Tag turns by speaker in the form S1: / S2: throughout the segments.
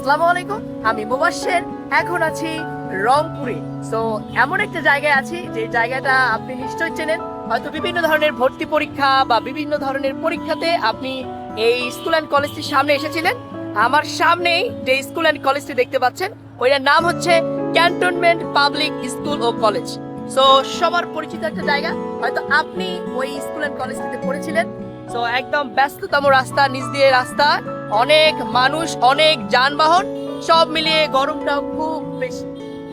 S1: আসসালামু আলাইকুম, আমি মুবাশশির। এখন আছি রংপুরে। সো এমন একটা জায়গায় আছি যে জায়গাটা আপনি নিশ্চয়ই চেনেন। হয়তো বিভিন্ন ধরনের ভর্তি পরীক্ষা বা বিভিন্ন ধরনের পরীক্ষাতে আপনি এই স্কুল অ্যান্ড কলেজটির সামনে এসেছিলেন। আমার সামনেই যে স্কুল অ্যান্ড কলেজটি দেখতে পাচ্ছেন, ওইটার নাম হচ্ছে ক্যান্টনমেন্ট পাবলিক স্কুল ও কলেজ। সো সবার পরিচিত একটা জায়গা। হয়তো আপনি ওই স্কুল অ্যান্ড কলেজটিতে পড়েছিলেন। সো একদম ব্যস্ততম রাস্তা, নিচ দিয়ে রাস্তা, অনেক মানুষ, অনেক যানবাহন, সব মিলিয়ে গরমটাও খুব বেশি।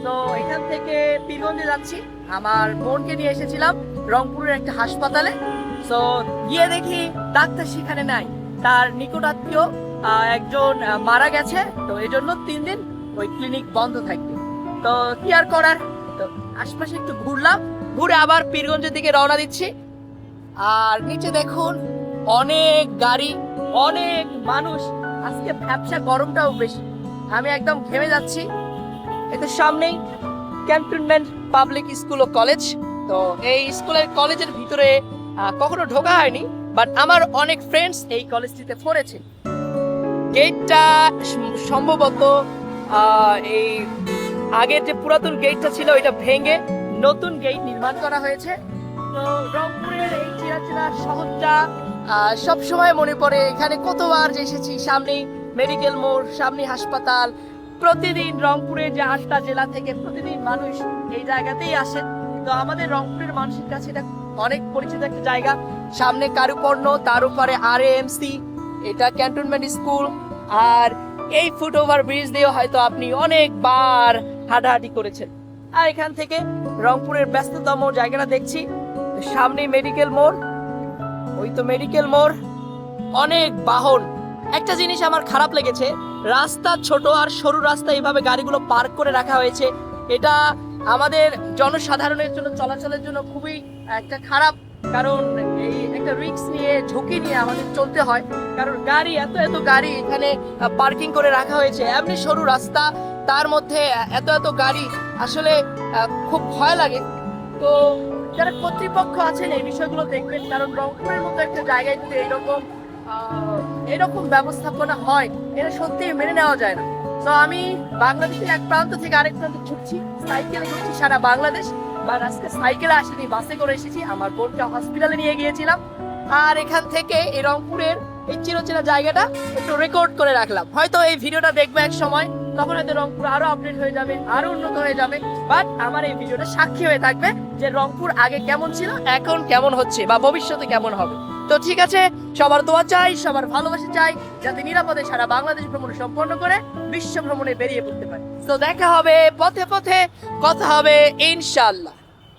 S1: তো এখান থেকে পীরগঞ্জে যাচ্ছি। আমার বোনকে নিয়ে এসেছিলাম রংপুরের একটা হাসপাতালে। তো গিয়ে দেখি ডাক্তার সেখানে নাই, তার নিকটাত্মীয় একজন মারা গেছে। তো এই জন্য 3 দিন ওই ক্লিনিক বন্ধ থাকবে। তো কি আর করার, তো আশপাশে একটু ঘুরলাম, ঘুরে আবার পীরগঞ্জের দিকে রওনা দিচ্ছি। আর নিচে দেখুন অনেক গাড়ি, অনেক মানুষ। আজকে ব্যবসা গরমটাও বেশি, আমি একদম ঘেমে যাচ্ছি। এতে সামনেই ক্যান্টনমেন্ট পাবলিক স্কুল ও কলেজ। তো এই স্কুলের কলেজের ভিতরে কখনো ঢোকা হয়নি, বাট আমার অনেক ফ্রেন্ডস এই কলেজটিতে পড়েছে। গেটটা সম্ভবত এই আগের যে পুরাতন গেটটা ছিল ওইটা ভেঙে নতুন গেট নির্মাণ করা হয়েছে। তো রংপুরের এই চিরাচেনা শহরটা সব সময় মনে পড়ে। এখানে কতবার যে এসেছি, সামনে মেডিকেল মোড়, সামনে হাসপাতাল। প্রতিদিন রংপুরের যে 8টা জেলা থেকে প্রতিদিন মানুষ এই জায়গাতেই আসে। তো আমাদের রংপুরের মানুষের কাছে এটা অনেক পরিচিত একটা জায়গা। সামনে কারুপণ্য, তার উপরে RAMC, এটা ক্যান্টনমেন্ট স্কুল। আর এই ফুটওভার ব্রিজ দিয়ে হয়তো আপনি অনেকবার হাঁটাহাঁটি করেছেন। আর এখান থেকে রংপুরের ব্যস্ততম জায়গাটা দেখছি, সামনে মেডিকেল মোড়। ওই তো মেডিকেল মোড়, অনেক বাহন। একটা জিনিস আমার খারাপ লেগেছে, রাস্তা ছোট আর সরু রাস্তা এইভাবে গাড়িগুলো পার্ক করে রাখা হয়েছে। এটা আমাদের জনসাধারণের জন্য চলাচলের জন্য খুবই একটা খারাপ, কারণ এই একটা রিস্ক নিয়ে, ঝুঁকি নিয়ে আমাদের চলতে হয়। কারণ গাড়ি এত এত গাড়ি এখানে পার্কিং করে রাখা হয়েছে, এমনি সরু রাস্তা, তার মধ্যে এত এত গাড়ি, আসলে খুব ভয় লাগে। তো যারা কর্তৃপক্ষ আছেন এই বিষয়গুলো দেখবেন, কারণ রংপুরের মতো একটা জায়গায় যদি এরকম ব্যবস্থাপনা হয়, এটা সত্যি মেনে নেওয়া যায় না। তো আমি বাংলাদেশের এক প্রান্ত থেকে আরেক প্রান্তে ছুটছি, সাইকেলে ঘুরছি সারা বাংলাদেশ। বা আজকে সাইকেলে আসিনি, বাসে করে এসেছি। আমার বোনকে হসপিটালে নিয়ে গিয়েছিলাম। আর এখান থেকে এই রংপুরের এই চিরচেনা জায়গাটা একটু রেকর্ড করে রাখলাম। হয়তো এই ভিডিওটা দেখবে এক সময়, তখন হয়তো রংপুর আরো আপডেট হয়ে যাবে, আরো উন্নত হয়ে যাবে। বাট আমার এই ভিডিওটা সাক্ষী হয়ে থাকবে যে রংপুর আগে কেমন ছিল, এখন কেমন হচ্ছে, বা ভবিষ্যতে কেমন হবে। তো ঠিক আছে, সবার দোয়া চাই, সবার ভালোবাসা চাই, যাতে নিরাপদে সারা বাংলাদেশ ভ্রমণ সম্পন্ন করে বিশ্ব ভ্রমণে বেরিয়ে পড়তে পারে। তো দেখা হবে পথে পথে, কথা হবে ইনশাআল্লাহ।